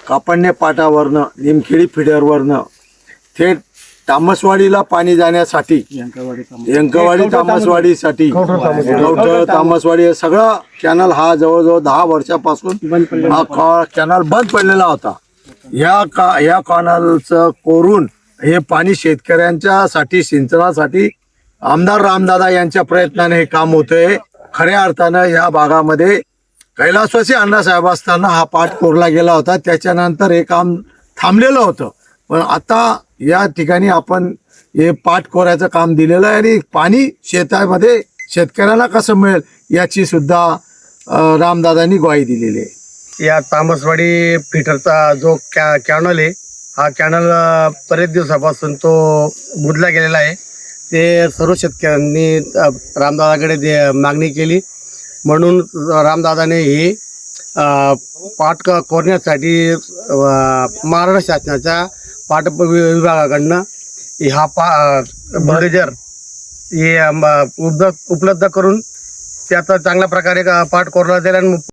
कापडणे पाटावरनं निमखेडी फिडरवरनं थेट तामसवाडीला पाणी जाण्यासाठी यंकवाडी तामसवाडीसाठी कवठळ तामसवाडी हे सगळं कॅनल हा जवळजवळ 10 वर्षापासून हा कॅनल बंद पडलेला होता. या कॅनलचं कोरून हे पाणी शेतकऱ्यांच्या साठी सिंचनासाठी आमदार रामदादा यांच्या प्रयत्नाने हे काम होतंय. खऱ्या अर्थानं या भागामध्ये कैलासवासी अण्णासाहेब असताना हा पाट कोरला गेला होता. त्याच्यानंतर हे काम थांबलेलं होतं. पण आता या ठिकाणी आपण हे पाट कोरायचं काम दिलेलं आहे आणि पाणी शेतामध्ये शेतकऱ्याला कसं मिळेल याची सुद्धा रामदादांनी ग्वाही दिलेली आहे. या तामसवाडी फिटरचा जो कॅनल आहे हा कॅनल बरेच दिवसापासून तो बुजला गेलेला आहे. ते सर्व शेतकऱ्यांनी रामदादाकडे मागणी केली म्हणून रामदादाने ही पाट कोरण्यासाठी महाराष्ट्र शासनाच्या पाट विभागाकडनं हा बुलडोजर हे उपलब्ध करून त्याचा चांगल्या प्रकारे पाट कोरला जाईल आणि